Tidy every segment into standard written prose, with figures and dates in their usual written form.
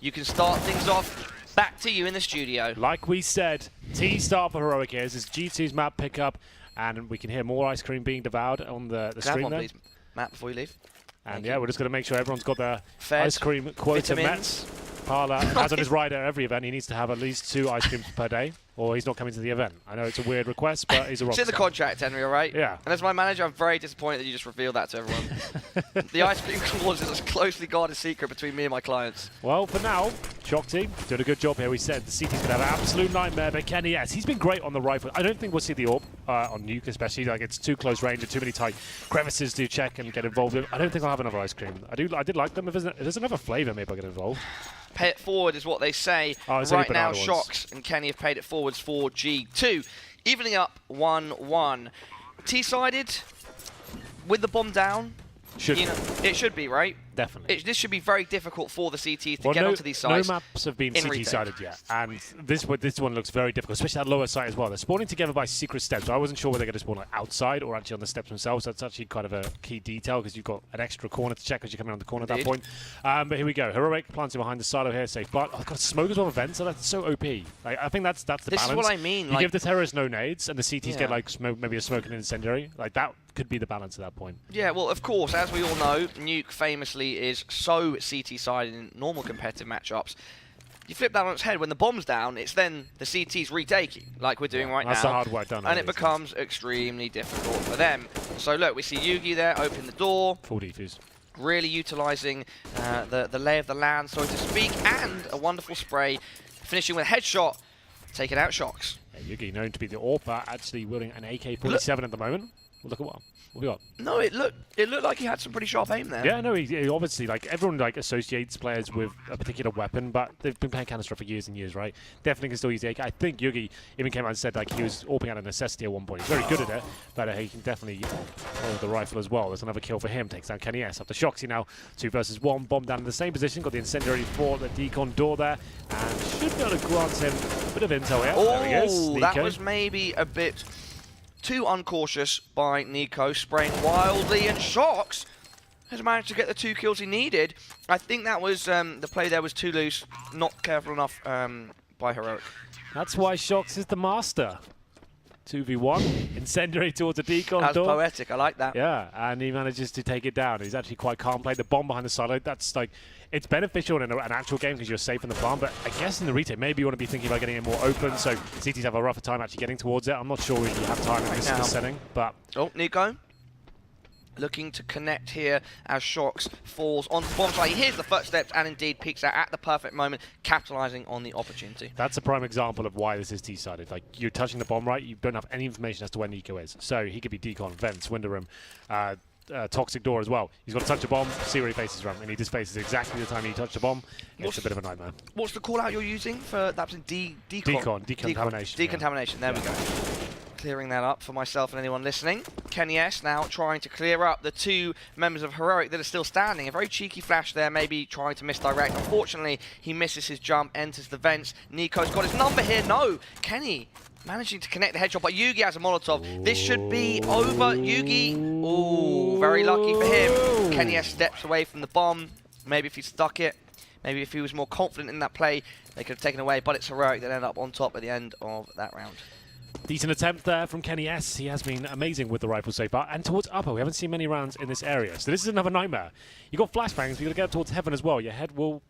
you can start things off. Back to you in the studio. Like we said, T start for Heroic here. This is G2's map pickup, and we can hear more ice cream being devoured on the stream one, there. please, Matt, before you leave. And yeah, we're just going to make sure everyone's got their Fed, ice cream quota vitamins. met. Parla has on his rider every event. He needs to have at least 2 ice creams per day, or he's not coming to the event. I know it's a weird request, but he's a rock It's in the star. contract, Henry, all right? Yeah. And as my manager, I'm very disappointed that you just revealed that to everyone. The ice cream clause is a closely guarded secret between me and my clients. Well, for now, JUGi doing a good job here. We said the CT's going to have an absolute nightmare, but kennyS, he's been great on the rifle. I don't think we'll see the AWP on nuke, especially. Like, it's too close range and too many tight crevices to check and get involved in. I don't think I'll have another ice cream. I did like them. If there's another flavor, maybe I'll get involved. Pay it forward is what they say. Right now, JUGi and Kenny have paid it forwards for G2. Evening up 1-1. T-sided with the bomb down. It should be, right? Definitely. This should be very difficult for the CTs to get onto these sides. No maps have been CT-sided yet, and this one looks very difficult, especially that lower side as well. They're spawning together by secret steps, so I wasn't sure whether they're going to spawn like outside or actually on the steps themselves. That's actually kind of a key detail because you've got an extra corner to check as you're coming around the corner at that point. But here we go. Heroic planting behind the silo here, safe plant. Oh, I've got smoke as well, events, so that's so OP. Like, I think that's the balance. This is what I mean. You give the terrorists no nades, and the CTs get like maybe a smoke and incendiary. Like, that could be the balance at that point. Yeah, well, of course, as we all know, Nuke famously is so CT-sided in normal competitive matchups. You flip that on its head, when the bomb's down, it's then the CT's retaking, like we're doing right now. That's the hard work done. And it becomes extremely difficult for them. So look, we see JUGi there, open the door. Full defuse. Really utilising the lay of the land, so to speak, and a wonderful spray, finishing with a headshot, taking out JUGi. Yeah, JUGi known to be the AWP, actually wielding an AK-47 at the moment. Well, look at what we got. No, it looked like he had some pretty sharp aim there. Yeah, no, he obviously, like, everyone like associates players with a particular weapon, but they've been playing Counter-Strike for years and years, right? Definitely can still use the AK. I think JUGi even came out and said like he was AWPing out of necessity at one point. He's very good at it, but he can definitely hold the rifle as well. There's another kill for him. Takes down kennyS. After JUGi now, 2 versus 1. Bomb down in the same position. Got the incendiary for the decon door there, and should be able to grant him a bit of intel here. Oh, there he is. That was maybe a bit too uncautious by niko, spraying wildly, and JUGi has managed to get the 2 kills he needed. I think that was the play there was too loose, not careful enough by Heroic. That's why JUGi is the master. 2v1, incendiary towards the decon That's door. poetic, I like that. Yeah, and he manages to take it down. He's actually quite calm, played the bomb behind the silo. That's like, it's beneficial in an actual game because you're safe in the farm, but I guess in the retake, maybe you want to be thinking about getting it more open, so CTs have a rougher time actually getting towards it. I'm not sure if you have time in this setting, but... Oh, niko looking to connect here as JUGi falls onto the bomb site. He hears the footsteps and indeed peeks out at the perfect moment, capitalizing on the opportunity. That's a prime example of why this is T-sided. Like, you're touching the bomb right, you don't have any information as to where niko is. So he could be decon, vents, window room, toxic door as well. He's got to touch a bomb, see where he faces from, and he just faces exactly the time he touched the bomb. It's a bit of a nightmare. What's the call out you're using for that? Decontamination. Decontamination, there we go. Clearing that up for myself and anyone listening. kennyS now trying to clear up the 2 members of Heroic that are still standing. A very cheeky flash there, maybe trying to misdirect. Unfortunately, he misses his jump, enters the vents. niko's got his number here. No, Kenny managing to connect the headshot, but JUGi has a Molotov. Ooh. This should be over. JUGi, ooh, very lucky for him. kennyS steps away from the bomb. Maybe if he stuck it, maybe if he was more confident in that play, they could have taken away, but it's Heroic that end up on top at the end of that round. Decent attempt there from kennyS. He has been amazing with the rifle so far. And towards upper, we haven't seen many rounds in this area. So this is another nightmare. You've got flashbangs, but you've got to get up towards heaven as well. Your head will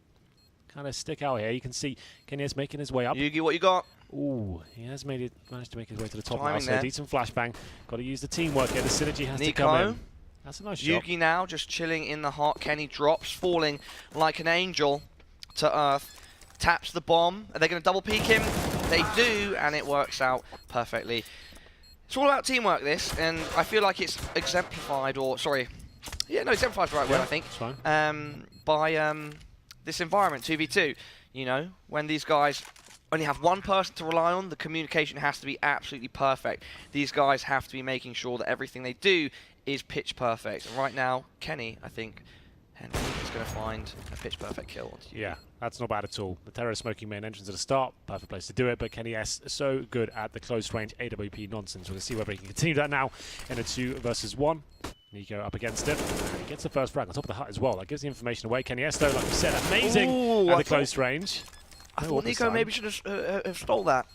kind of stick out here. You can see kennyS making his way up. JUGi, what you got? Ooh, he has managed to make his way to the top now. So a decent flashbang. Got to use the teamwork here. The synergy has to come in. That's a nice shot. JUGi now just chilling in the heart. Kenny drops, falling like an angel to earth. Taps the bomb. Are they going to double peek him? They do, and it works out perfectly. It's all about teamwork, this, and I feel like it's exemplified, or sorry, yeah, no, exemplified the right word, I think. It's fine. By this environment, 2v2. You know, when these guys only have one person to rely on, the communication has to be absolutely perfect. These guys have to be making sure that everything they do is pitch perfect. And right now, Kenny, I think, is going to find a pitch perfect kill. Yeah, that's not bad at all. The terror smoking main entrance at the start, perfect place to do it, but kennyS is so good at the close range AWP nonsense. We're going to see whether he can continue that now in a 2 versus 1. niko up against it. And he gets the first frag on top of the hut as well. That gives the information away. kennyS, though, like you said, amazing at the close range. I thought niko maybe should have stole that.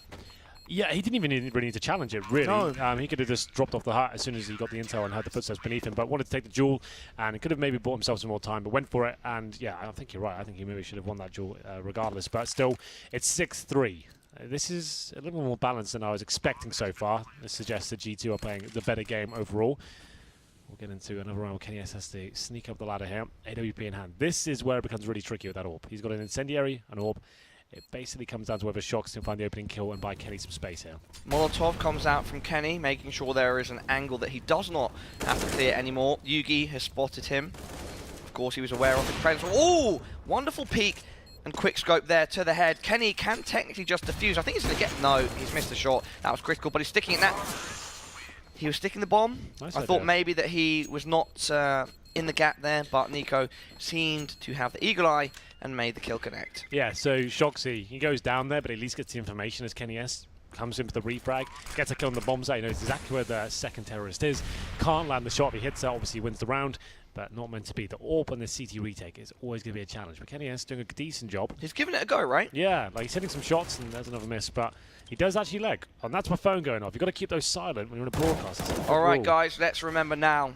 Yeah, he didn't even really need to challenge it, really. No. He could have just dropped off the hut as soon as he got the intel and heard the footsteps beneath him, but wanted to take the duel, and he could have maybe bought himself some more time, but went for it, and yeah, I think you're right. I think he maybe should have won that duel regardless, but still, it's 6-3. This is a little more balanced than I was expecting so far. This suggests that G2 are playing the better game overall. We'll get into another round. kennyS has to sneak up the ladder here. AWP in hand. This is where it becomes really tricky with that AWP. He's got an incendiary, an AWP. It basically comes down to whether shox can find the opening kill and buy Kenny some space here. Molotov comes out from Kenny, making sure there is an angle that he does not have to clear anymore. JUGi has spotted him. Of course, he was aware of his presence. Oh, wonderful peek and quick scope there to the head. Kenny can technically just defuse. I think he's going to get... No, he's missed the shot. That was critical, but he's sticking it now. He was sticking the bomb. Nice I idea. thought maybe that he was not in the gap there, but niko seemed to have the eagle eye and made the kill connect. Yeah, so shoxi, he goes down there, but at least gets the information as kennyS comes in for the refrag, gets a kill on the bomb site. He knows exactly where the second terrorist is. Can't land the shot. If he hits it, obviously wins the round, but not meant to be. The AWP and the CT retake is always going to be a challenge, but kennyS doing a decent job. He's giving it a go, right? Yeah, like he's hitting some shots, and there's another miss, but he does actually leg. And that's my phone going off. You've got to keep those silent when you're on a broadcast. All right, guys, let's remember now.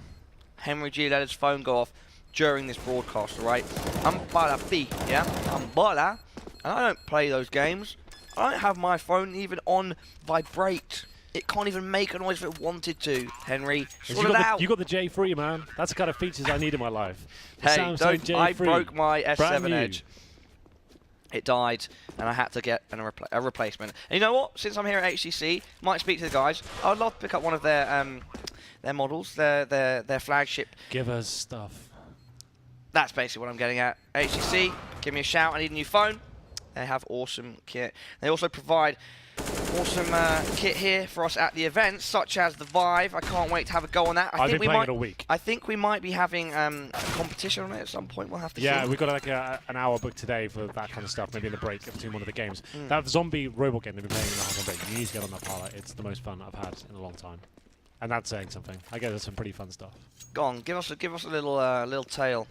Henry G let his phone go off during this broadcast, all right? I'm Bala B, yeah? I'm Bala, and I don't play those games. I don't have my phone even on vibrate. It can't even make a noise if it wanted to, Henry. Sort it out. You got the J3, man. That's the kind of features I need in my life. The Hey, Samsung J3. I broke my Brand S7 new. Edge. It died, and I had to get a replacement. And you know what? Since I'm here at HTC, might speak to the guys. I would love to pick up one of their models, their flagship. Give us stuff. That's basically what I'm getting at. HTC, give me a shout. I need a new phone. They have awesome kit. They also provide awesome kit here for us at the events, such as the Vive. I can't wait to have a go on that. I've been playing it all week. I think we might be having a competition on it at some point. We'll have to see. Yeah, we've got like an hour booked today for that kind of stuff, maybe in the break between one of the games. That zombie robot game they've been playing in the half break, you need to get on that pilot. It's the most fun I've had in a long time. And that's saying something. I guess there's some pretty fun stuff. Go on, give us a little tale.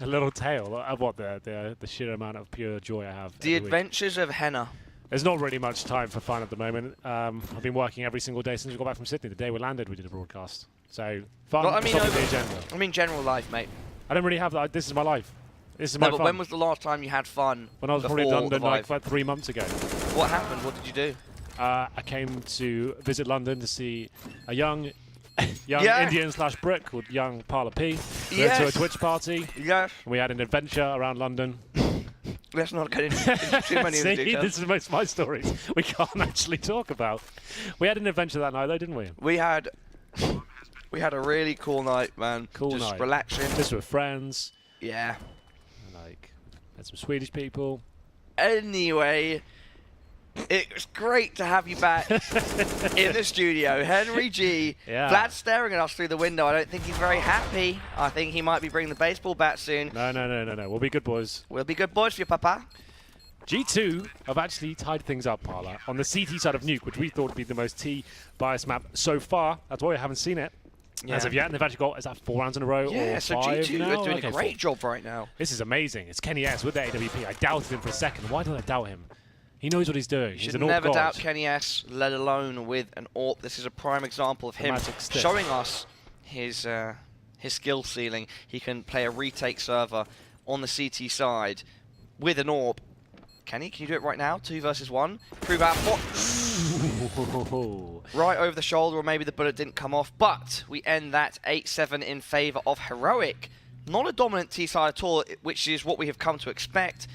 A little tale of what the sheer amount of pure joy I have. The every week. Adventures of Henna. There's not really much time for fun at the moment. I've been working every single day since we got back from Sydney. The day we landed, we did a broadcast. So fun. Well, I mean, top of the agenda. I mean general life, mate. I don't really have that. This is my life. This is my But fun. when was the last time you had fun? When I was probably in before London, the like Vive? about 3 months ago. What happened? What did you do? I came to visit London to see a young Yeah. Indian/Brit called Young Parla P. We Yes. went to a Twitch party. Yes. And we had an adventure around London. Let's not get into too many of the See, details. this is most of my stories we can't actually talk about. We had an adventure that night, though, didn't we? We had a really cool night, man. Cool Just night. relaxing. Just with friends. Yeah. Like, had some Swedish people. Anyway, it was great to have you back in the studio. Henry G. Yeah. Vlad's staring at us through the window. I don't think he's very happy. I think he might be bringing the baseball bat soon. No. We'll be good boys. We'll be good boys for you, Papa. G2 have actually tied things up, Parla, on the CT side of Nuke, which we thought would be the most T-biased map so far. That's why we haven't seen it as of yet. And they've actually got, is that 4 rounds in a row Yeah, or so 5 G2 now? are doing Okay, a great 4. job right now. This is amazing. It's kennyS with the AWP. I doubted him for a second. Why did I doubt him? He knows what he's doing. You He's should an AWP never god. doubt kennyS, let alone with an AWP. This is a prime example of him magic stick. showing us his skill ceiling. He can play a retake server on the CT side with an AWP. Can you do it right now? 2 versus 1. Prove out what? Right over the shoulder, or maybe the bullet didn't come off. But we end that 8-7 in favor of Heroic. Not a dominant T side at all, which is what we have come to expect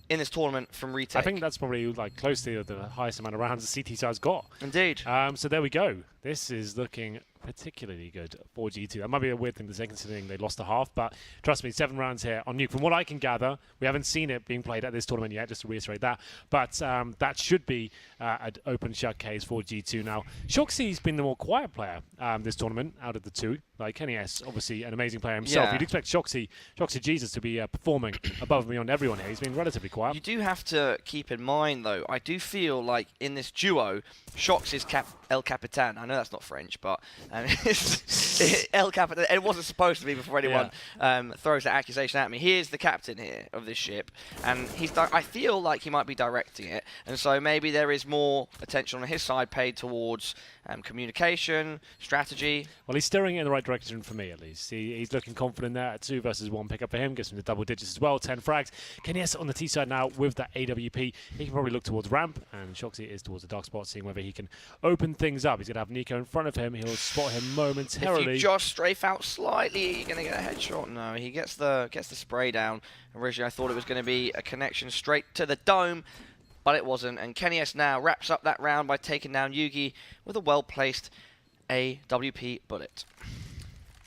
in this tournament from retake. I think that's probably like close to the highest amount of rounds the CT side's got. Indeed. So there we go. This is looking particularly good for G2. That might be a weird thing to say considering they lost a half, but trust me, 7 rounds here on Nuke. From what I can gather, we haven't seen it being played at this tournament yet, just to reiterate that, but that should be an open shut case for G2 now. shoxi's been the more quiet player this tournament out of the two. Like kennyS, obviously an amazing player himself. Yeah. You'd expect shoxi Jesus to be performing above and beyond everyone here. He's been relatively quiet. You do have to keep in mind, though, I do feel like in this duo, shox is El Capitan. I know that's not French, but And it's El Capitan. It wasn't supposed to be before anyone throws that accusation at me. He is the captain here of this ship, and I feel like he might be directing it, and so maybe there is more attention on his side paid towards communication, strategy. Well, he's steering it in the right direction for me, at least. He's looking confident there. A 2 versus 1 pickup for him. Gives him the double digits as well. 10 frags. kennyS on the T side now with that AWP. He can probably look towards ramp, and JUGi is towards the dark spot, seeing whether he can open things up. He's going to have niko in front of him. He'll spot him momentarily. If you just strafe out slightly, you're going to get a headshot. No, he gets the spray down. Originally, I thought it was going to be a connection straight to the dome, but it wasn't, and kennyS now wraps up that round by taking down JUGi with a well-placed AWP bullet.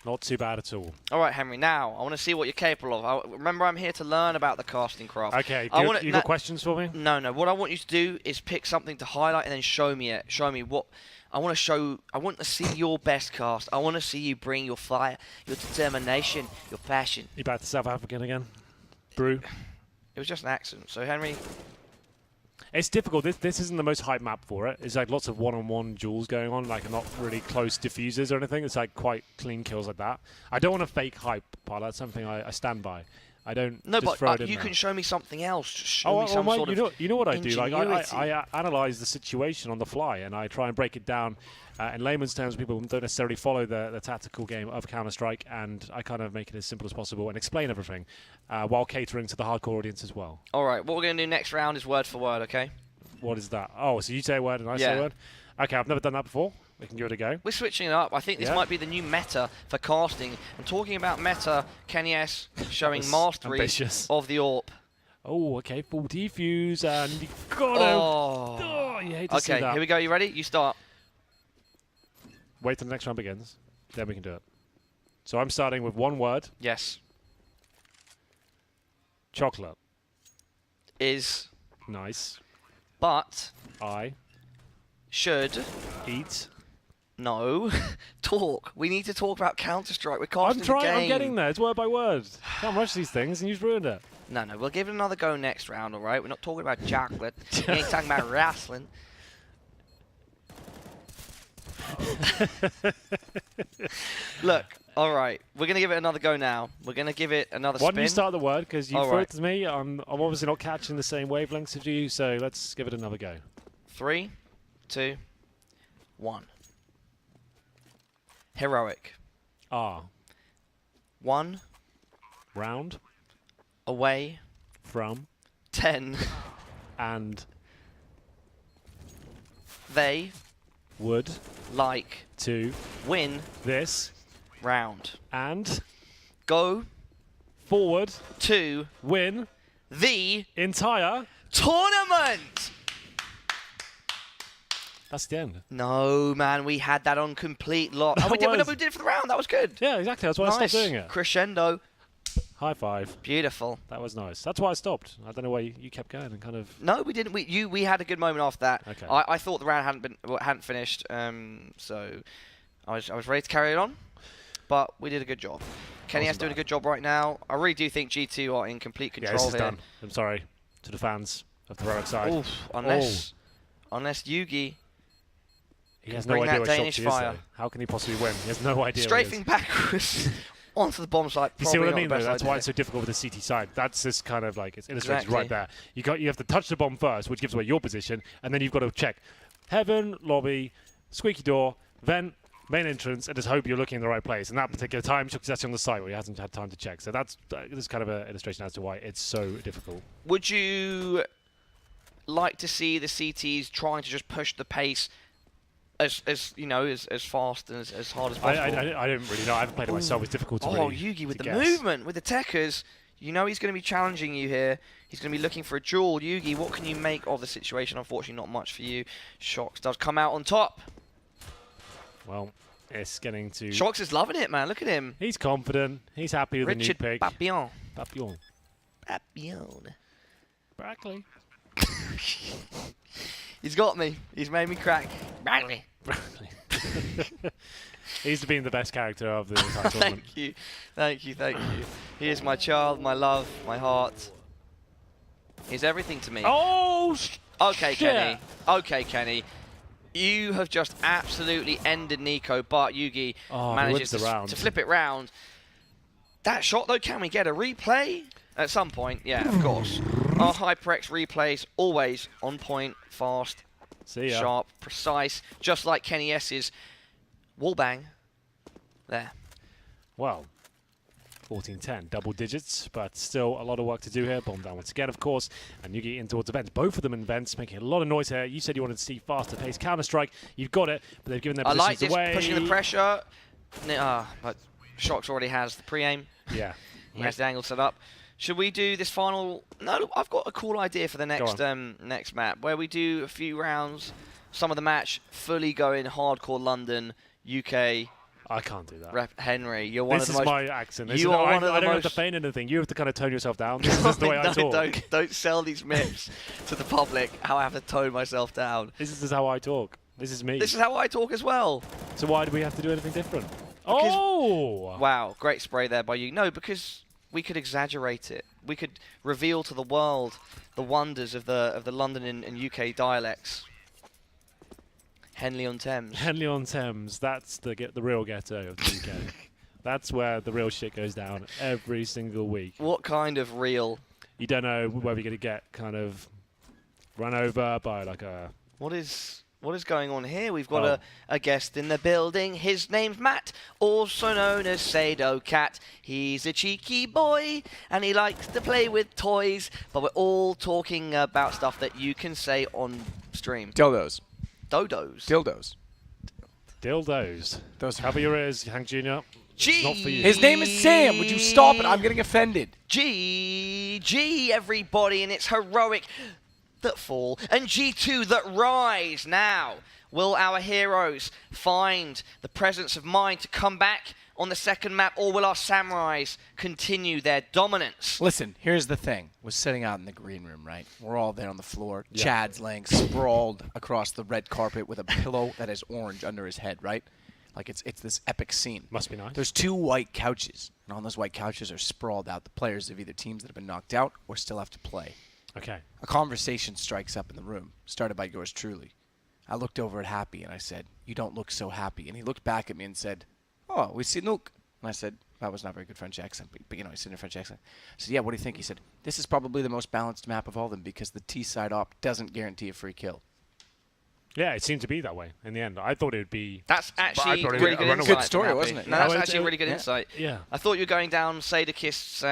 Not too bad at all. All right, Henry, now I want to see what you're capable of. Remember, I'm here to learn about the casting craft. Okay, you got questions for me? No. What I want you to do is pick something to highlight and then show me it. Show me what... I want to see your best cast. I want to see you bring your fire, your determination, your passion. You back to South African again? Brew? It was just an accident. So, Henry... It's difficult. This isn't the most hype map for it. It's like lots of one-on-one duels going on, like not really close diffusers or anything. It's like quite clean kills like that. I don't want to fake hype, Paul. That's something I stand by. I don't. No, just but you can show me something else. Just show me some sort of you know what I do? Like ingenuity. I analyze the situation on the fly and I try and break it down. In layman's terms, people don't necessarily follow the tactical game of Counter-Strike, and I kind of make it as simple as possible and explain everything while catering to the hardcore audience as well. All right, what we're going to do next round is word for word, okay? What is that? Oh, so you say a word and I say a word? Okay, I've never done that before. We can give it a go. We're switching it up. I think this might be the new meta for casting. And talking about meta, kennyS showing mastery of the AWP. Oh, okay, full defuse, and you got him. Oh, you hate to see that. Okay, here we go. You ready? You start. Wait till the next round begins, then we can do it. So I'm starting with one word. Yes. Chocolate. Is. Nice. But. I. Should. Eat. No. Talk. We need to talk about Counter-Strike. We're casting the game. I'm getting there. It's word by word. Can't rush these things, and you've ruined it. No. We'll give it another go next round, all right? We're not talking about chocolate. We ain't talking about wrestling. Look, all right. We're going to give it another go now. We're going to give it another spin. Why don't you start the word? Because you throw it to me. I'm obviously not catching the same wavelengths as you, so let's give it another go. 3, 2, 1. Heroic. R. 1. Round. Away. From. 10. And. They. Would. Like. To. Win. This. Round. And. Go. Forward. To. Win. The. Entire. Tournament! That's the end. No, man, we had that on complete lock. We did it for the round. That was good. Yeah, exactly. That's why I stopped doing it. Crescendo. High five. Beautiful. That was nice. That's why I stopped. I don't know why you kept going and kind of. No, we didn't. We had a good moment after that. Okay. I thought the round hadn't finished, so I was ready to carry it on, but we did a good job. kennyS doing a good job right now. I really do think G2 are in complete control this is here. done. I'm sorry to the fans of the heroic side. Oof, unless JUGi. He has no idea what Danish shot fire. is, how can he possibly win? He has no idea. Strafing backwards onto the bomb site. You see what I mean? Though? That's why it's so difficult with the CT side. That's just kind of like it's illustrated right there. You have to touch the bomb first, which gives away your position, and then you've got to check heaven, lobby, squeaky door, vent, main entrance, and just hope you're looking in the right place. And that particular time, Chuck's actually on the site where he hasn't had time to check. So that's kind of an illustration as to why it's so difficult. Would you like to see the CTs trying to just push the pace as fast and as hard as possible? I don't really know. I haven't played it myself. It's difficult to really JUGi with the guess. movement, with the techers. You know he's going to be challenging you here. He's going to be looking for a duel. JUGi, what can you make of the situation? Unfortunately, not much for you. Shox does come out on top. Well, it's getting to... Shox is loving it, man. Look at him. He's confident. He's happy with the new pick. Papillon. Papillon. Papillon. Brackley. He's got me. He's made me crack. Brackley. He's been the best character of the entire tournament. Thank you. He is my child, my love, my heart. He's everything to me. Oh, okay, shit. Kenny. Okay, Kenny. You have just absolutely ended niko, but JUGi manages to flip it round. That shot, though, can we get a replay? At some point, yeah, of course. Our HyperX replays, always on point, fast, sharp, precise, just like kennyS's wall bang. There. Well, 14-10, double digits, but still a lot of work to do here. Bomb down once again, of course, and JUGi in towards the vents. Both of them in vents, making a lot of noise here. You said you wanted to see faster pace Counter-Strike. You've got it, but they've given their positions I like this, away. pushing the pressure. But Shox already has the pre-aim. Yeah. He has the angle set up. Should we do this final... No, I've got a cool idea for the next next map, where we do a few rounds, some of the match, fully going hardcore London, UK... I can't do that. Rep Henry, you're one of the most... This is my accent. You are one of the I don't most... have to feign anything. You have to kind of tone yourself down. This is the way I talk. Don't sell these myths to the public, how I have to tone myself down. This is how I talk. This is me. This is how I talk as well. So why do we have to do anything different? Wow, great spray there by you. No, because we could exaggerate it. We could reveal to the world the wonders of the London and UK dialects. Henley-on-Thames. Henley-on-Thames. That's the real ghetto of the UK. That's where the real shit goes down every single week. What kind of real? You don't know whether you're going to get kind of run over by like a... What is going on here? We've got a guest in the building. His name's Matt, also known as Sado Cat. He's a cheeky boy, and he likes to play with toys, but we're all talking about stuff that you can say on stream. Dildos. Dodos. Dildos. Dildos. Those cover your ears, Hank Jr. G. Not for you. His name is Sam. Would you stop it? I'm getting offended. G, everybody, and it's heroic that fall, and G2 that rise. Now, will our heroes find the presence of mind to come back on the second map, or will our samurais continue their dominance? Listen, here's the thing. We're sitting out in the green room, right? We're all there on the floor. Yeah. Chad's laying sprawled across the red carpet with a pillow that is orange under his head, right? Like it's this epic scene. Must be nice. There's 2 white couches, and on those white couches are sprawled out the players of either teams that have been knocked out or still have to play. Okay. A conversation strikes up in the room, started by yours truly. I looked over at Happy and I said, "You don't look so happy." And he looked back at me and said, "Oh, we see Nook." And I said, that was not a very good French accent, but you know, he's in a French accent. I said, "Yeah, what do you think?" He said, "This is probably the most balanced map of all of them because the T-side op doesn't guarantee a free kill." Yeah, it seemed to be that way in the end. I thought it would be... That's actually really good insight. Good story, wasn't it? No, that's actually really good insight. Yeah. I thought you were going down Sadakist's...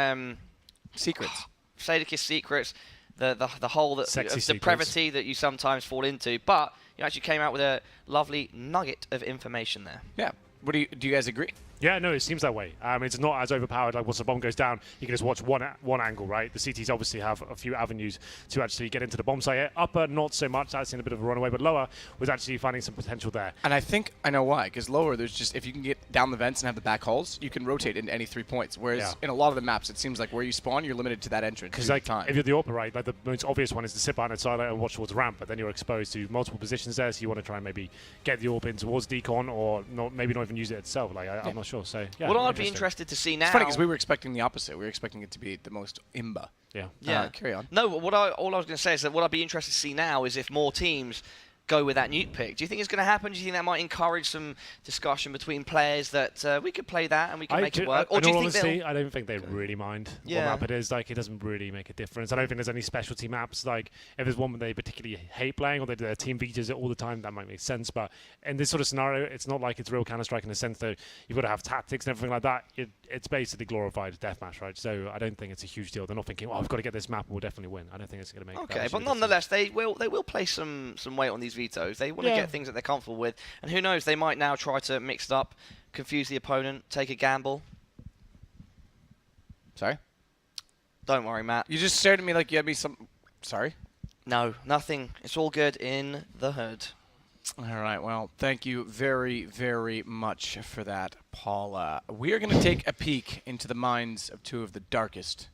secrets. Sadakist's secrets, the whole that Sexy the secrets. brevity that you sometimes fall into, but you actually came out with a lovely nugget of information there. Yeah. What do you guys agree? Yeah, no, it seems that way. It's not as overpowered. Like once the bomb goes down, you can just watch one angle, right? The CTs obviously have a few avenues to actually get into the bomb site. Upper, not so much. That's in a bit of a runaway, but lower was actually finding some potential there. And I think I know why. Because lower, there's just if you can get down the vents and have the back halls, you can rotate into any 3 points. Whereas in a lot of the maps, it seems like where you spawn, you're limited to that entrance. Because like if you're the upper, right, like the most obvious one is to sit behind a silo and watch towards ramp, but then you're exposed to multiple positions there, so you want to try and maybe get the AWP in towards decon, or maybe not even use it itself. Like I'm not sure. So yeah. Well, I'd be interested to see now. It's funny because we were expecting the opposite. We were expecting it to be the most imba. Yeah. Carry on. No, all I was going to say is that what I'd be interested to see now is if more teams go with that nuke pick. Do you think it's going to happen? Do you think that might encourage some discussion between players that we could play that and we can make it work? Or do you think I don't think they really mind what map it is. Like, it doesn't really make a difference. I don't think there's any specialty maps. Like, if there's one they particularly hate playing or they do their team features it all the time, that might make sense. But in this sort of scenario, it's not like it's real Counter-Strike in the sense that you've got to have tactics and everything like that. It's basically glorified deathmatch, right? So I don't think it's a huge deal. They're not thinking, oh, I've got to get this map and we'll definitely win. I don't think it's going to make Okay, but nonetheless, they will place some weight on these vetoes. They want to get things that they're comfortable with. And who knows, they might now try to mix it up, confuse the opponent, take a gamble. Sorry? Don't worry, Matt. You just stared at me like you had me some... Sorry? No, nothing. It's all good in the hood. All right, well, thank you very, very much for that, Paula. We are going to take a peek into the minds of 2 of the darkest,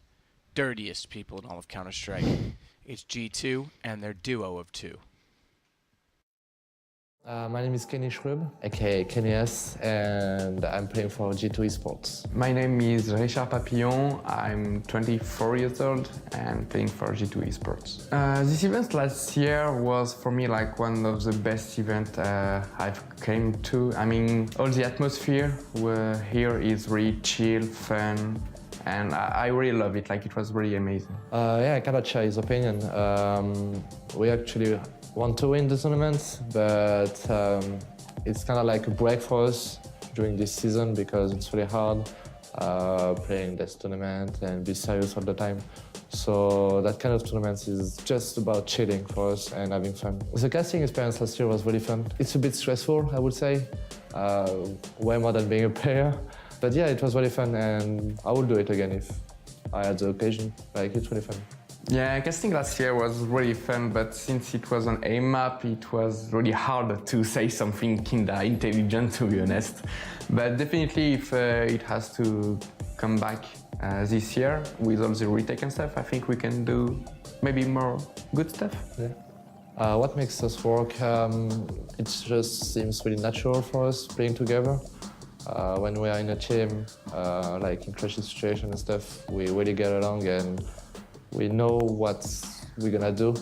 dirtiest people in all of Counter-Strike. It's G2 and their duo of 2. My name is kennyS, aka kennyS, and I'm playing for G2 Esports. My name is Richard Papillon. I'm 24 years old and playing for G2 Esports. This event last year was for me like one of the best events I've came to. I mean, all the atmosphere here is really chill, fun, and I really love it. Like, it was really amazing. Yeah, I cannot share his opinion. We actually want to win the tournament, but it's kind of like a break for us during this season because it's really hard playing this tournament and be serious all the time. So that kind of tournament is just about chilling for us and having fun. The casting experience last year was really fun. It's a bit stressful, I would say, way more than being a player. But yeah, it was really fun, and I would do it again if I had the occasion. Like, it's really fun. Yeah, casting last year was really fun, but since it was on a map, it was really hard to say something kinda intelligent, to be honest. But definitely, if it has to come back this year with all the retake and stuff, I think we can do maybe more good stuff. Yeah. What makes us work? It just seems really natural for us playing together. When we are in a team, like in crisis situation and stuff, we really get along and we know what we're gonna do.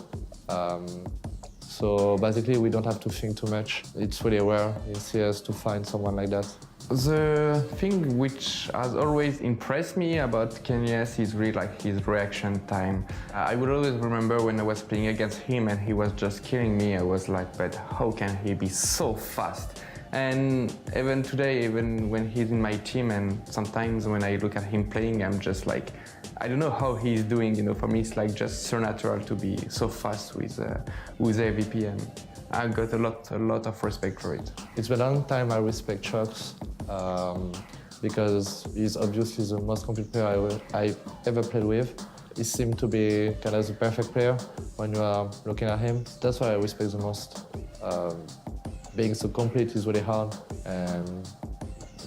So basically, we don't have to think too much. It's really rare in CS to find someone like that. The thing which has always impressed me about kennyS is really like his reaction time. I would always remember when I was playing against him and he was just killing me, I was like, but how can he be so fast? And even today, even when he's in my team, and sometimes when I look at him playing, I'm just like, I don't know how he's doing, you know, for me it's like just so natural to be so fast with AVP, and I got a lot of respect for it. It's been a long time I respect JUGi because he's obviously the most complete player I ever played with. He seemed to be kind of the perfect player when you are looking at him. That's what I respect the most. Being so complete is really hard, and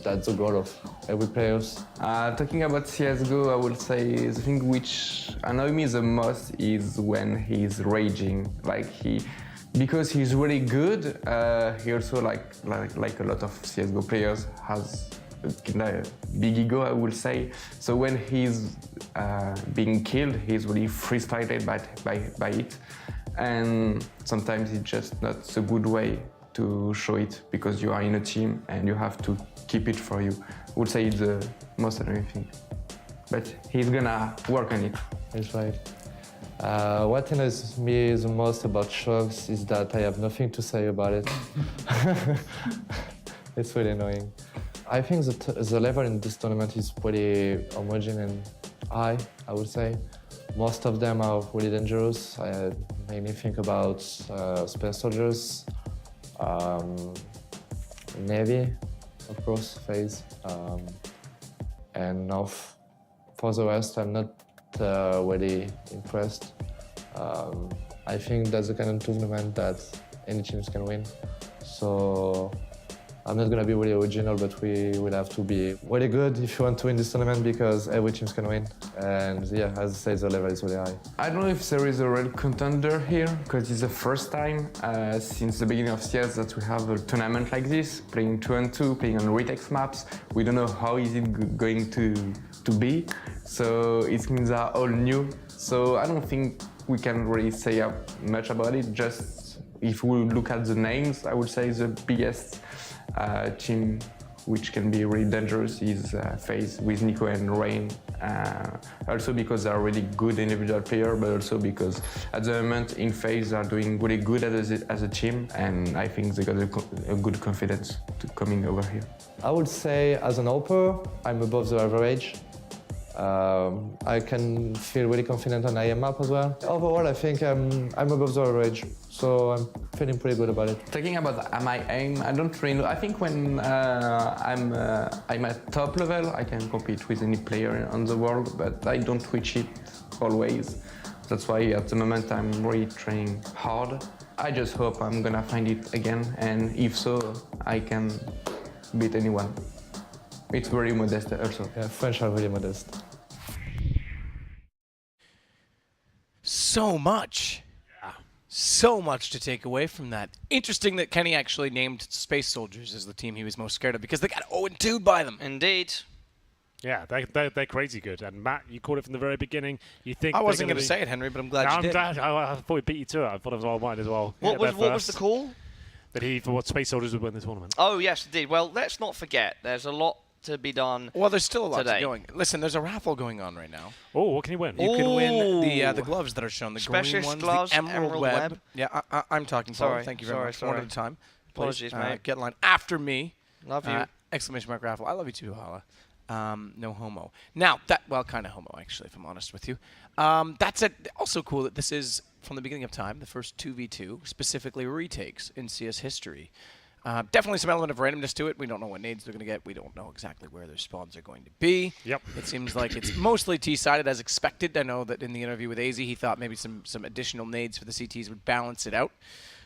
that's the goal of every player. Talking about CSGO, I would say the thing which annoys me the most is when he's raging. Like because he's really good, he also like a lot of CSGO players has a big ego, I would say. So when he's being killed, he's really frustrated by it, and sometimes it's just not a good way to show it because you are in a team and you have to keep it for you. I would say it's the most annoying thing. But he's gonna work on it. That's right. What annoys me the most about JUGi is that I have nothing to say about it. It's really annoying. I think that the level in this tournament is pretty homogeneous and high, I would say. Most of them are really dangerous. I mainly think about Space Soldiers, Navy, of course, FaZe, and North. For the rest, I'm not really impressed. I think that's the kind of tournament that any teams can win. So I'm not going to be really original, but we will have to be really good if you want to win this tournament because every team can win. And yeah, as I say, the level is really high. I don't know if there is a real contender here because it's the first time since the beginning of CS that we have a tournament like this, playing 2-on-2, playing on retext maps. We don't know how is it going to be, so it means are all new. So I don't think we can really say much about it. Just if we look at the names, I would say the biggest team which can be really dangerous is FaZe with Niko and Rain. Also because they are really good individual players, but also because at the moment in FaZe they are doing really good as a team, and I think they got a good confidence to coming over here. I would say as an AWPer, I'm above the average. I can feel really confident on IM map as well. Overall, I think I'm above the average, so I'm feeling pretty good about it. Talking about my aim, I don't really know. I think when I'm at top level, I can compete with any player on the world, but I don't reach it always. That's why at the moment I'm really training hard. I just hope I'm gonna find it again, and if so, I can beat anyone. It's very modest also. Yeah, French are really modest. So much. So much to take away from that. Interesting that Kenny actually named Space Soldiers as the team he was most scared of because they got 0-2 by them. Indeed. Yeah, they're crazy good. And Matt, you called it from the very beginning. You think I wasn't going to say it, Henry, but I'm glad No, you I'm did. glad. I thought we beat you to it. I thought it was all mine as well. What was the call? That he thought Space Soldiers would win the tournament. Oh, yes, indeed. Well, let's not forget, there's a lot to be done. Well, there's still a lot today. going. Listen, there's a raffle going on right now. Oh, what can he win? You can win Ooh. the gloves that are shown, the Specialist green ones, gloves, the emerald web. Yeah, I'm talking. Sorry, Paul. Thank you very much. sorry. One at a time. Apologies, Please, mate. Get in line after me. Love you. Exclamation mark raffle. I love you too, Hala. No homo. Now, well, kind of homo, actually, if I'm honest with you. That's it. Also cool that this is, from the beginning of time, the first 2v2, specifically retakes in CS history. Definitely some element of randomness to it. We don't know what nades they're going to get. We don't know exactly where their spawns are going to be. Yep. It seems like it's mostly T-sided as expected. I know that in the interview with AZ, he thought maybe some additional nades for the CTs would balance it out.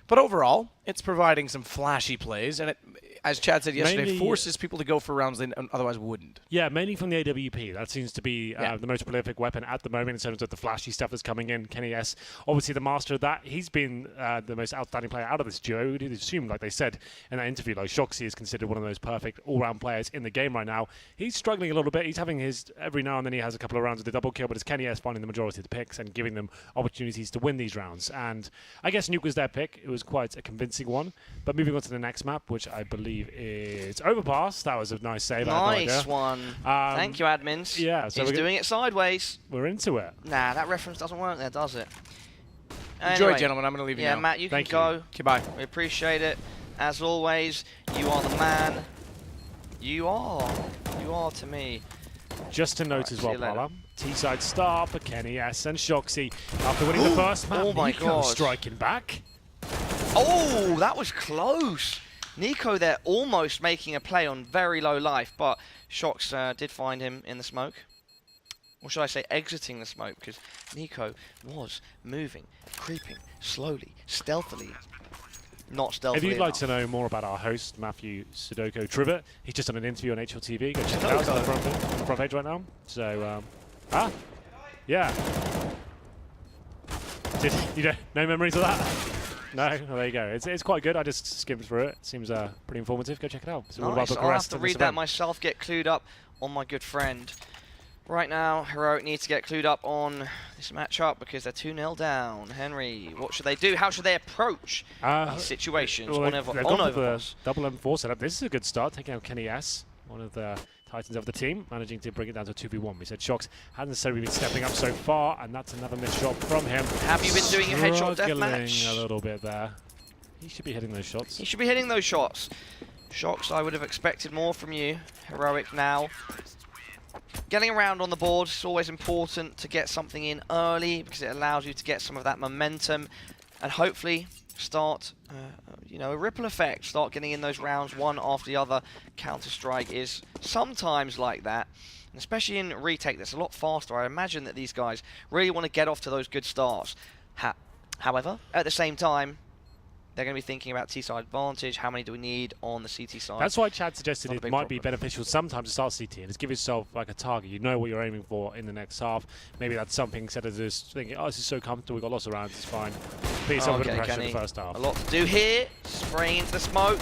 But overall, it's providing some flashy plays, and it, as Chad said yesterday, Mainly forces people to go for rounds they otherwise wouldn't. Yeah, mainly from the AWP. That seems to be Yeah. the most prolific weapon at the moment in terms of the flashy stuff that's coming in. kennyS, obviously the master of that. He's been the most outstanding player out of this duo. You'd assume, like they said in that interview, like JUGi is considered one of those perfect all-round players in the game right now. He's struggling a little bit. He's having his, every now and then he has a couple of rounds of the double kill, but it's kennyS finding the majority of the picks and giving them opportunities to win these rounds. And I guess Nuke was their pick. It was quite a convincing one. But moving on to the next map, which I believe is Overpass. That was a nice save. Nice one. Thank you, admins. Yeah, so he's we're doing it sideways. We're into it. Nah, that reference doesn't work there, does it? Enjoy, Anyway, gentlemen. I'm going to leave you yeah, now. Matt, you Thank can you. go. Okay, bye. We appreciate it. As always, you are the man. You are. You are to me. Just to note Alright, as see well, you later. Paula, T-side star for kennyS and JUGi after winning the first map. Oh my niko God. striking back. Oh, that was close. niko there almost making a play on very low life, but Shox did find him in the smoke. Or should I say exiting the smoke, because niko was moving, creeping, slowly, stealthily. Not stealthily If you'd like enough. to know more about our host, Matthew Sudoku Trivet, he's just done an interview on HLTV. Go check it out. It's on the front page right now. So, yeah. No memories of that? No? Well, there you go. It's quite good. I just skimmed through it. Seems pretty informative. Go check it out. It's all about Nice, I'll have Bucharest to and this read that event. myself, get clued up on my good friend. Right now, Heroic needs to get clued up on this matchup because they're 2-0 down. Henry, what should they do? How should they approach these situations Well, on they've over gone for the Overpass? double M4 setup. This is a good start, taking out kennyS, one of the titans of the team, managing to bring it down to 2v1. We said Shox hasn't necessarily been stepping up so far, and that's another missed shot from him. Have you been doing your headshot Struggling deathmatch? a little bit there. He should be hitting those shots. He should be hitting those shots. Shox, I would have expected more from you. Heroic now. Getting around on the board is always important to get something in early because it allows you to get some of that momentum and hopefully start, a ripple effect. Start getting in those rounds one after the other. Counter-Strike is sometimes like that, and especially in retake that's a lot faster. I imagine that these guys really want to get off to those good starts. However, at the same time, they're going to be thinking about T-side advantage. How many do we need on the CT side? That's why Chad suggested Not a it big might be problem. beneficial sometimes to start CT and just give yourself like a target. You know what you're aiming for in the next half. Maybe that's something instead of just thinking, oh, this is so comfortable, we've got lots of rounds, it's fine. Put yourself under pressure in the first half. A lot to do here. Spraying into the smoke.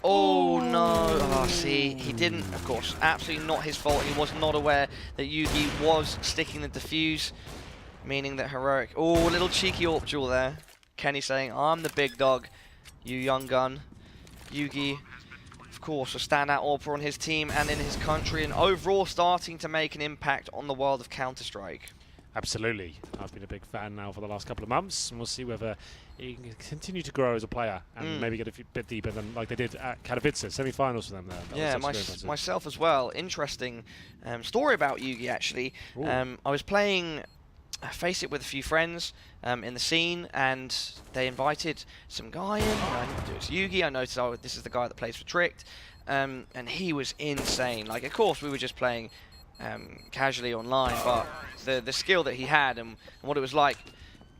Oh no. Oh, see, he didn't, of course. Absolutely not his fault. He was not aware that JUGi was sticking the defuse, meaning that Heroic. Oh, a little cheeky AWP duel there. Kenny saying, I'm the big dog. You young gun. JUGi, of course, a standout AWPer on his team and in his country, and overall starting to make an impact on the world of Counter-Strike. Absolutely. I've been a big fan now for the last couple of months, and we'll see whether he can continue to grow as a player and maybe get a bit deeper than like they did at Katowice, semi-finals for them there. That was very myself as well. Interesting story about JUGi, actually. I was playing Face It with a few friends in the scene, and they invited some guy in. I knew it was JUGi. I noticed, oh, this is the guy that plays for Tricked, and he was insane. Like, of course, we were just playing casually online, but the skill that he had and what it was like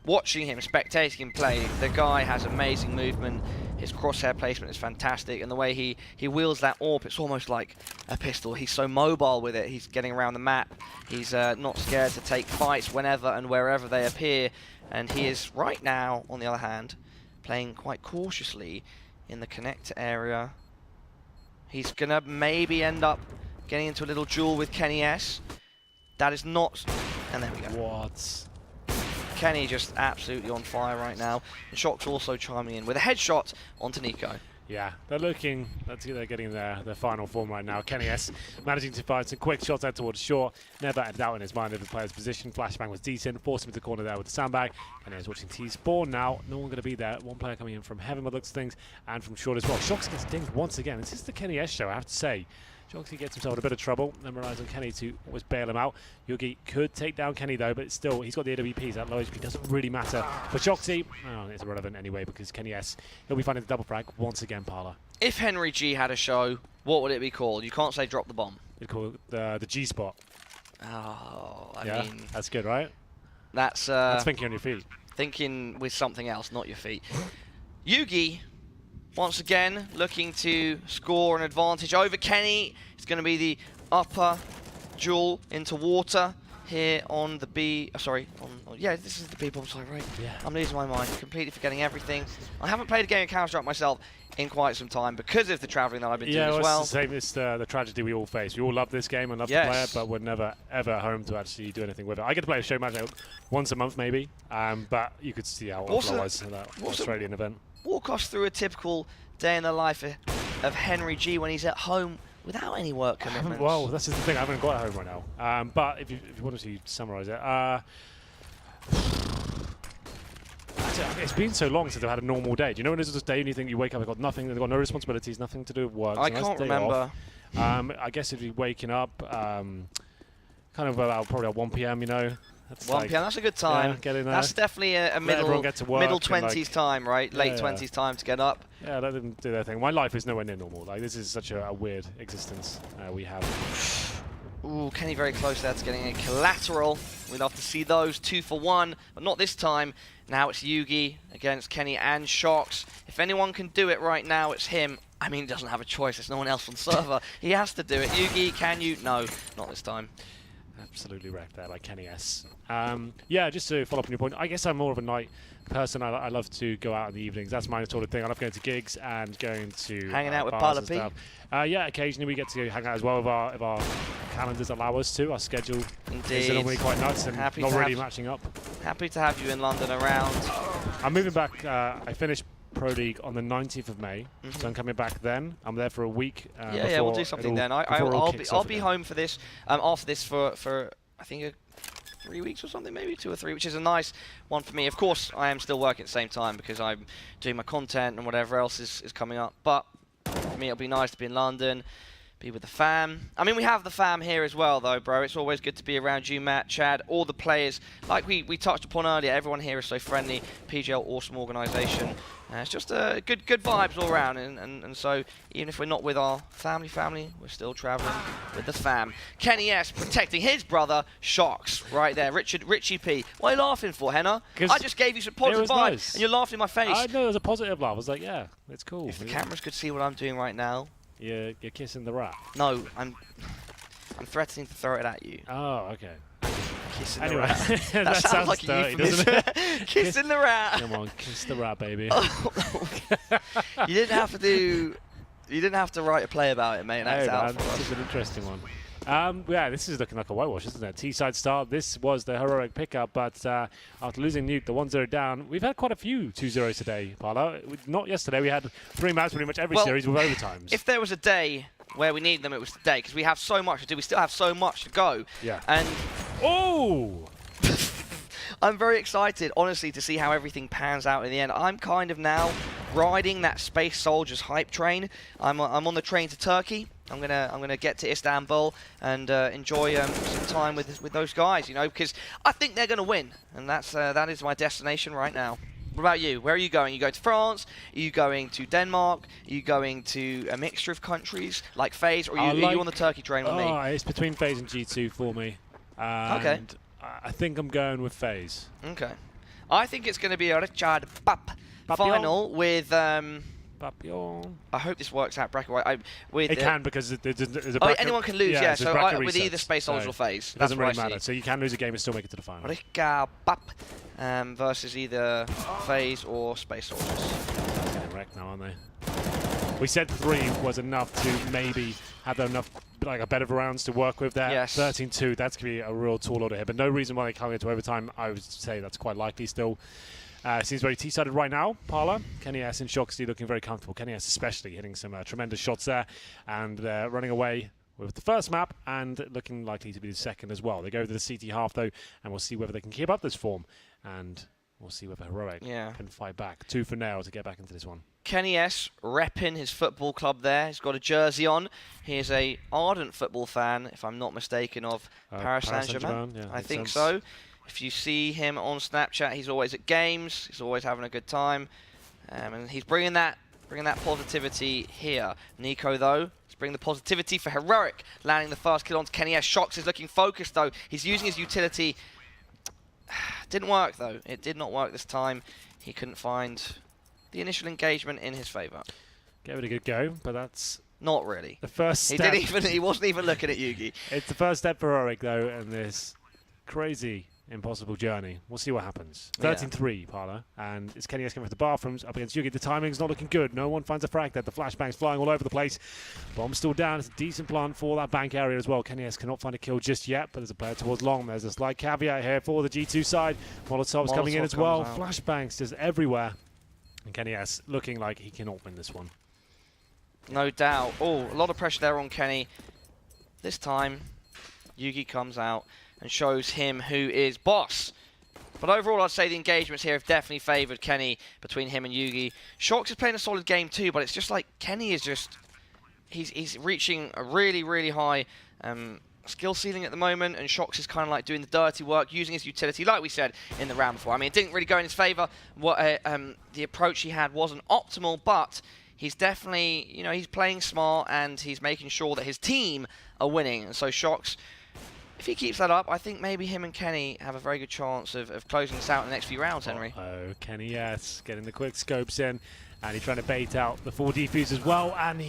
watching him, spectating him play, the guy has amazing movement. His crosshair placement is fantastic, and the way he wields that AWP, it's almost like a pistol. He's so mobile with it. He's getting around the map. He's not scared to take fights whenever and wherever they appear. And he is right now, on the other hand, playing quite cautiously in the connector area. He's gonna maybe end up getting into a little duel with kennyS. That is not, and there we go. What? Kenny just absolutely on fire right now. And Shock's also chiming in with a headshot onto niko. Yeah, they're looking, they're getting their final form right now. kennyS managing to find some quick shots out towards short. Never had doubt in his mind of the player's position. Flashbang was decent, forced him into the corner there with the sandbag. kennyS watching T spawn now. No one going to be there. One player coming in from heaven by the looks of things, and from short as well. Shocks gets dinged once again. This is the kennyS show, I have to say. JUGi gets himself in a bit of trouble, then relies on Kenny to always bail him out. JUGi could take down Kenny though, but still, he's got the AWPs. That low HP doesn't really matter. For JUGi, oh, it's irrelevant anyway because kennyS, he'll be finding the double frag once again, Parla. If Henry G had a show, what would it be called? You can't say drop the bomb. You'd call it the G spot. Oh, I Yeah, mean, that's good, right? that's thinking on your feet. thinking with something else, not your feet. JUGi, once again, looking to score an advantage over Kenny. It's going to be the upper duel into water here on the B. Yeah, this is the B bomb side, right? Yeah. I'm losing my mind, completely forgetting everything. I haven't played a game of Counter-Strike myself in quite some time because of the travelling that I've been doing as well. It's the same. It's the tragedy we all face. We all love this game and love to play it, but we're never ever home to actually do anything with it. I get to play a show match once a month maybe, but you could see how awful I was in that Australian event. Walk us through a typical day in the life of Henry G when he's at home without any work commitments. Well, that's just the thing. I haven't got at home right now. But if you want to summarise it, it's been so long since I've had a normal day. Do you know when it's just a day and you think you wake up and got nothing, and got no responsibilities, nothing to do with work? I can't remember. I guess if you're waking up, kind of about probably at 1 PM, you know. That's 1 like, PM, that's a good time. Yeah, get in there. That's definitely a middle 20s time, right? Late 20s time to get up. Yeah, let them do their thing. My life is nowhere near normal. Like, this is such a weird existence we have. Ooh, Kenny very close there to getting a collateral. We'd love to see those 2 for 1, but not this time. Now it's JUGi against Kenny and Shocks. If anyone can do it right now, it's him. I mean, he doesn't have a choice. There's no one else on server. He has to do it. JUGi, can you? No, not this time. Absolutely wrecked there by kennyS. Yeah, just to follow up on your point, I guess I'm more of a night person. I love to go out in the evenings. That's my sort of thing. I love going to gigs and going to hanging out with bars and P. stuff. Yeah, occasionally we get to hang out as well if our calendars allow us to. Our schedule is normally quite nuts and not really matching up. Happy to have you in London around. I'm moving back. I finished Pro League on the 19th of May, so I'm coming back then. I'm there for a week. Yeah, we'll do something then. I'll be home for this. After this for I think 3 weeks or something, maybe 2 or 3, which is a nice one for me. Of course, I am still working at the same time because I'm doing my content and whatever else is coming up. But for me, it'll be nice to be in London, be with the fam. I mean, we have the fam here as well, though, bro. It's always good to be around you, Matt, Chad, all the players. Like we touched upon earlier, everyone here is so friendly. PGL, awesome organisation. It's just good vibes all around, and so even if we're not with our family, we're still travelling with the fam. kennyS protecting his brother, Shocks, right there. Richie P. What are you laughing for, Henna? I just gave you some positive vibes, nice. and you're laughing in my face. I know, it was a positive laugh. I was like, yeah, it's cool. If the cameras could see what I'm doing right now. You're kissing the rat. No, I'm threatening to throw it at you. Oh, okay. Kissing Anyway, the rat. that sounds like dirty, a euphemism. doesn't it? Kissing the rat. Come on, kiss the rat, baby. You didn't have to write a play about it, mate. That's out for us. This is an interesting one. Yeah, this is looking like a whitewash, isn't it? T-side start. This was the heroic pickup, but after losing Nuke, the 1-0 down, we've had quite a few 2-0s today, Parla. Not yesterday. We had 3 maps pretty much every series with overtimes. If there was a day where we needed them, it was today, because we have so much to do. We still have so much to go. Yeah. And oh! I'm very excited, honestly, to see how everything pans out in the end. I'm kind of now riding that Space Soldiers hype train. I'm on the train to Turkey. I'm gonna get to Istanbul and enjoy some time with those guys, you know, because I think they're gonna win, and that is my destination right now. What about you? Where are you going? You go to France? Are you going to Denmark? Are you going to a mixture of countries like FaZe, or are you on the Turkey train with me? It's between FaZe and G2 for me. Okay. I think I'm going with FaZe. Okay. I think it's going to be a Richard Pap final with Papillon. I hope this works out bracket-wise. It can, because there's a Oh, bracket. anyone can lose, yeah. there's So bracket with either resets, Space Soldier so or FaZe. it doesn't really That's what I matter. see. So you can lose a game and still make it to the final. Rika Bap versus either FaZe or Space Soldiers. They're getting wrecked now, aren't they? We said 3 was enough to maybe have enough, like, a bed of rounds to work with there. Yes. 13-2, that's going to be a real tall order here. But no reason why they can't get to overtime. I would say that's quite likely still. Seems very T-sided right now. Parla, kennyS and JUGi looking very comfortable. kennyS especially hitting some tremendous shots there. And running away with the first map and looking likely to be the second as well. They go to the CT half, though, and we'll see whether they can keep up this form. And we'll see whether Heroic can fight back. 2 for now to get back into this one. kennyS repping his football club there. He's got a jersey on. He is a ardent football fan, if I'm not mistaken, of Paris Saint-Germain. Yeah, I makes think sense. so. If you see him on Snapchat, he's always at games. He's always having a good time, and he's bringing that positivity here. niko, though, he's bringing the positivity for Heroic, landing the first kill onto kennyS. JUGi is looking focused, though. He's using his utility. Didn't work, though. It did not work this time. He couldn't find the initial engagement in his favour. Gave it a good go, but that's Not really. the first He step. he wasn't even looking at JUGi. It's the first step for Heroic, though, in this crazy, impossible journey. We'll see what happens. 13-3, Parla, and it's kennyS coming from the bathrooms up against JUGi. The timing's not looking good. No one finds a frag there. The flashbang's flying all over the place. Bomb's still down. It's a decent plant for that bank area as well. kennyS cannot find a kill just yet, but there's a player towards long. There's a slight caveat here for the G2 side. Molotov's coming in as well. Flashbangs just everywhere. And kennyS looking like he cannot win this one. No doubt. Oh, a lot of pressure there on Kenny. This time, JUGi comes out and shows him who is boss. But overall, I'd say the engagements here have definitely favoured Kenny between him and JUGi. Shox is playing a solid game too, but it's just like Kenny is just... He's reaching a really, really high skill ceiling at the moment, and Shox is kind of like doing the dirty work, using his utility, like we said in the round before. I mean, it didn't really go in his favour. The approach he had wasn't optimal, but he's definitely, you know, he's playing smart and he's making sure that his team are winning. And so Shox, if he keeps that up, I think maybe him and Kenny have a very good chance of closing this out in the next few rounds, Henry. Oh, kennyS getting the quick scopes in, and he's trying to bait out the 4 defuse as well. And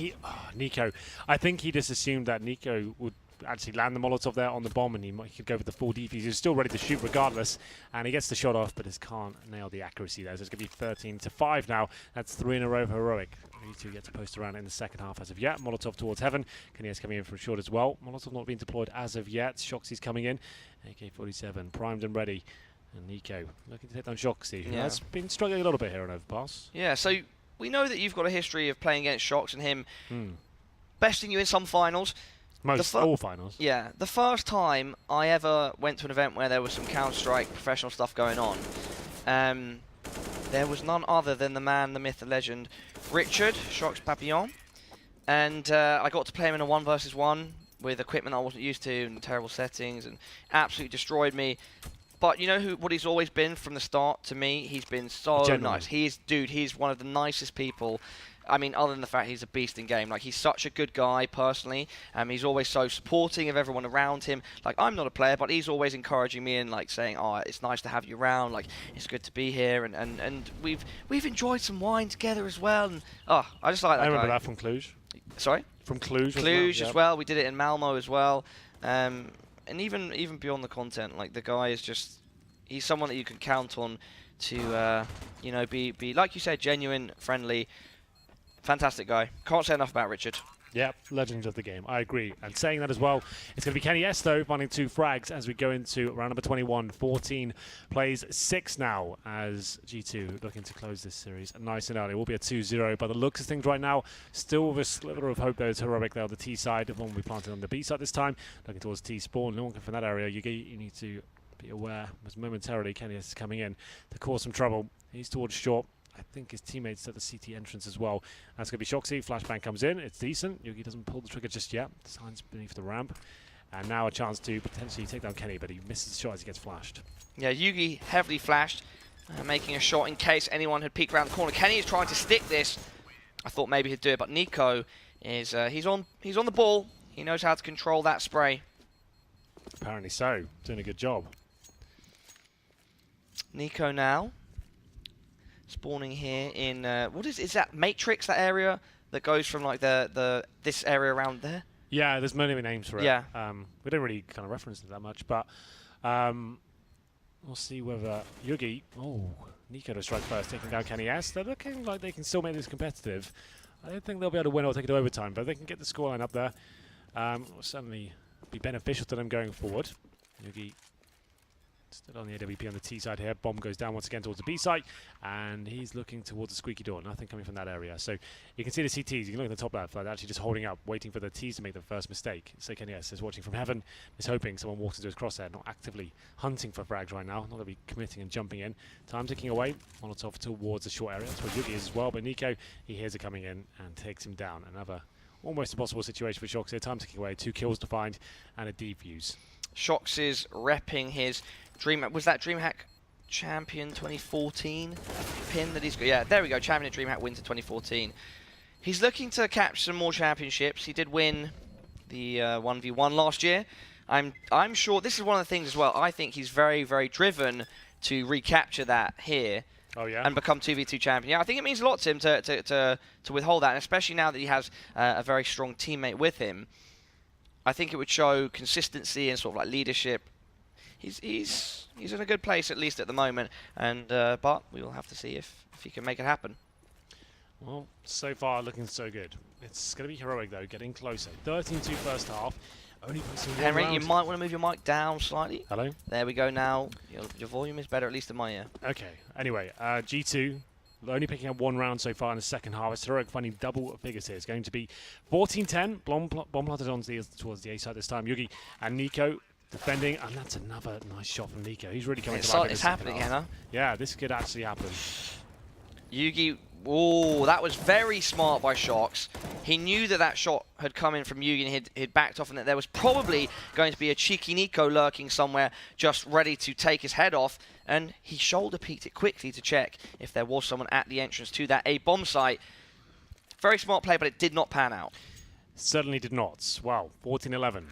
niko, I think he just assumed that niko would actually land the Molotov there on the bomb, and he could go with the 4 defuse. He's still ready to shoot regardless, and he gets the shot off, but just can't nail the accuracy there. So it's going to be 13-5 now. That's 3 in a row for Heroic. These two get to post around in the second half as of yet. Molotov towards heaven. kennyS coming in from short as well. Molotov not being deployed as of yet. JUGi's coming in. AK-47 primed and ready. And niko looking to hit down JUGi, who has been struggling a little bit here on Overpass. Yeah, so we know that you've got a history of playing against Shox and him besting you in some finals. Most all finals. Yeah, the first time I ever went to an event where there was some Counter-Strike professional stuff going on, there was none other than the man, the myth, the legend, Richard, Shox Papillon. And I got to play him in a 1v1 with equipment I wasn't used to and terrible settings, and absolutely destroyed me. But you know what he's always been from the start to me? He's been so nice. He's one of the nicest people. I mean, other than the fact he's a beast in game, like, he's such a good guy personally. He's always so supporting of everyone around him. Like, I'm not a player, but he's always encouraging me and like saying, "Oh, it's nice to have you around. Like, it's good to be here." And we've enjoyed some wine together as well. And I just like that guy. I remember that from Cluj. Sorry. From Cluj. Cluj as well. We did it in Malmo as well. And even beyond the content, like, the guy is just, he's someone that you can count on to you know, be like you said, genuine, friendly. Fantastic guy. Can't say enough about Richard. Yep, legend of the game. I agree. And saying that as well, it's going to be kennyS, though, finding 2 frags as we go into round number 21. 14 plays 6 now as G2 looking to close this series nice and early. It will be a 2-0 by the looks of things right now. Still with a sliver of hope, though. It's Heroic there on the T side. The one we planted on the B side this time. Looking towards T spawn. No one from that area. You need to be aware, as momentarily kennyS is coming in to cause some trouble. He's towards short. I think his teammates at the CT entrance as well. That's going to be JUGi. Flashbang comes in. It's decent. JUGi doesn't pull the trigger just yet. Signs beneath the ramp. And now a chance to potentially take down Kenny, but he misses the shot as he gets flashed. Yeah, JUGi heavily flashed, making a shot in case anyone had peeked around the corner. Kenny is trying to stick this. I thought maybe he'd do it, but niko is he's on the ball. He knows how to control that spray. Apparently so. Doing a good job. niko now spawning here in what is that Matrix, that area that goes from like this area around there? Yeah, there's many names for it. Yeah. We don't really kind of reference it that much, but we'll see whether JUGi. Oh, niko to strike first, taking down kennyS. They're looking like they can still make this competitive. I don't think they'll be able to win or take it to overtime, but if they can get the scoreline up there, will certainly be beneficial to them going forward. JUGi still on the AWP on the T side here. Bomb goes down once again towards the B site, and he's looking towards the squeaky door. Nothing coming from that area. So you can see the CTs. You can look at the top left, like actually just holding up, waiting for the Ts to make the first mistake. So kennyS is watching from heaven, is hoping someone walks into his crosshair, not actively hunting for frags right now, not going to be committing and jumping in. Time ticking away, Molotov towards the short area. That's where JUGi is as well, but niko, he hears it coming in and takes him down. Another almost impossible situation for Shox here. Time ticking away, 2 kills to find, and a defuse. Shox is repping his DreamHack. Was that DreamHack Champion 2014 pin that he's got? Yeah, there we go. Champion at DreamHack Winter 2014. He's looking to capture some more championships. He did win the 1v1 last year. I'm sure this is one of the things as well. I think he's very, very driven to recapture that here. Oh yeah. And become 2v2 champion. Yeah, I think it means a lot to him to withhold that, and especially now that he has a very strong teammate with him. I think it would show consistency and sort of like leadership. He's in a good place, at least at the moment, and but we will have to see if he can make it happen. Well, so far looking so good. It's going to be heroic though, getting closer. 13-2 first half. Only posting one Henry, round. you might want to move your mic down slightly. Hello? There we go now. Your volume is better, at least in my ear. Okay, anyway, G2 only picking up 1 round so far in the second half. It's heroic finding double figures here. It's going to be 14-10. Bomb plotted on towards the A side this time. JUGi and niko defending, and that's another nice shot from niko. He's really coming to life. It's happening here, huh? Yeah, this could actually happen. JUGi, oh, that was very smart by Shox. He knew that shot had come in from JUGi, and he'd backed off, and that there was probably going to be a cheeky niko lurking somewhere just ready to take his head off, and he shoulder peeked it quickly to check if there was someone at the entrance to that A bomb site. Very smart play, but it did not pan out. Certainly did not. Wow, 14-11.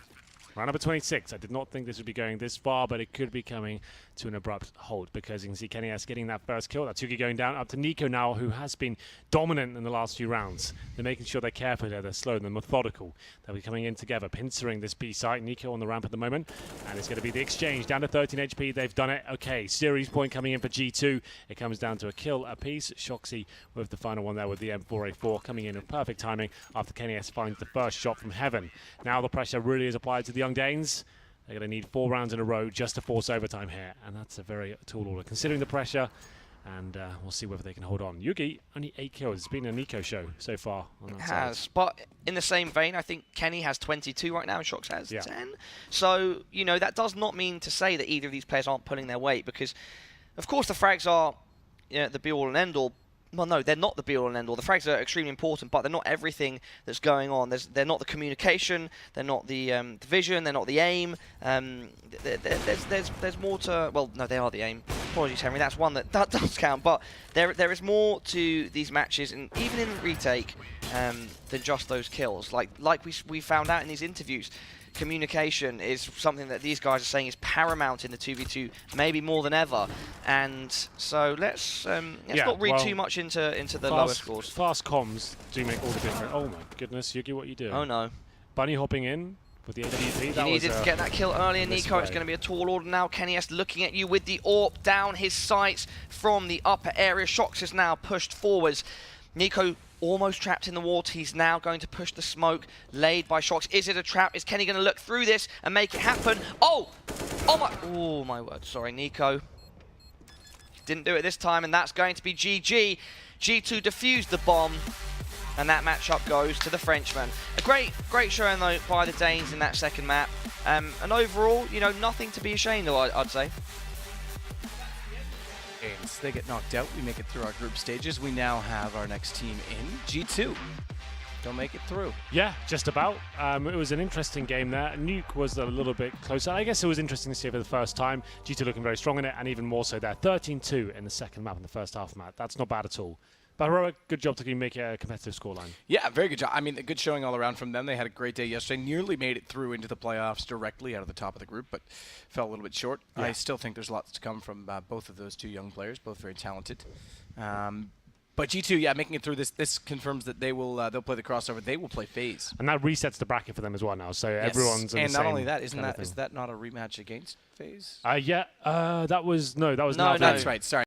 Round number 26. I did not think this would be going this far, but it could be coming to an abrupt halt because you can see kennyS getting that first kill. That's JUGi going down up to niko now, who has been dominant in the last few rounds. They're making sure they're careful there, they're slow, they're methodical. They'll be coming in together, pincering this B site. niko on the ramp at the moment, and it's going to be the exchange. Down to 13 HP, they've done it. Okay, series point coming in for G2. It comes down to a kill apiece. Shoxy with the final one there with the M4A4 coming in with perfect timing after kennyS finds the first shot from heaven. Now the pressure really is applied to the Young Danes. They're going to need 4 rounds in a row just to force overtime here, and that's a very tall order considering the pressure, and we'll see whether they can hold on. JUGi, only 8 kills. It's been a niko show so far on that side. But in the same vein, I think Kenny has 22 right now and Shox has 10. So, you know, that does not mean to say that either of these players aren't pulling their weight, because, of course, the frags are the be-all and end-all. Well, no, they're not the be-all and end-all. The frags are extremely important, but they're not everything that's going on. They're not the communication, they're not the vision, they're not the aim. There's more to... Well, no, they are the aim. Apologies, Henry, that's one that does count. But there is more to these matches, and even in retake, than just those kills. Like we found out in these interviews, communication is something that these guys are saying is paramount in the 2v2, maybe more than ever. And so let's not read too much into the lower scores. Fast comms do make all the difference. Oh my goodness, JUGi, what are you doing? Oh no. Bunny hopping in with the AWP. He needed to get that kill earlier, niko. It's going to be a tall order now. kennyS looking at you with the AWP down his sights from the upper area. Shox is now pushed forwards. niko almost trapped in the water. He's now going to push the smoke laid by Shox. Is it a trap? Is Kenny going to look through this and make it happen? Oh my word. Sorry, niko. Didn't do it this time, and that's going to be GG. G2 defused the bomb, and that matchup goes to the Frenchman. A great showing though by the Danes in that second map. And overall, you know, nothing to be ashamed of, I'd say. Danes, they get knocked out. We make it through our group stages. We now have our next team in G2. Don't make it through. Yeah, just about. It was an interesting game there. Nuke was a little bit closer. I guess it was interesting to see for the first time. G2 looking very strong in it, and even more so there. 13-2 in the second map in the first half map. That's not bad at all. But Heroic, good job to make a competitive scoreline. Yeah, very good job. I mean, a good showing all around from them. They had a great day yesterday. Nearly made it through into the playoffs directly out of the top of the group, but fell a little bit short. Yeah. I still think there's lots to come from both of those two young players, both very talented. But G2, yeah, making it through this confirms that they'll play the crossover. They will play FaZe. And that resets the bracket for them as well now. So Yes. everyone's in and the not same only that, kind of is thing. that not a rematch against FaZe? Yeah, that was No, Navi. no. That's right. Sorry.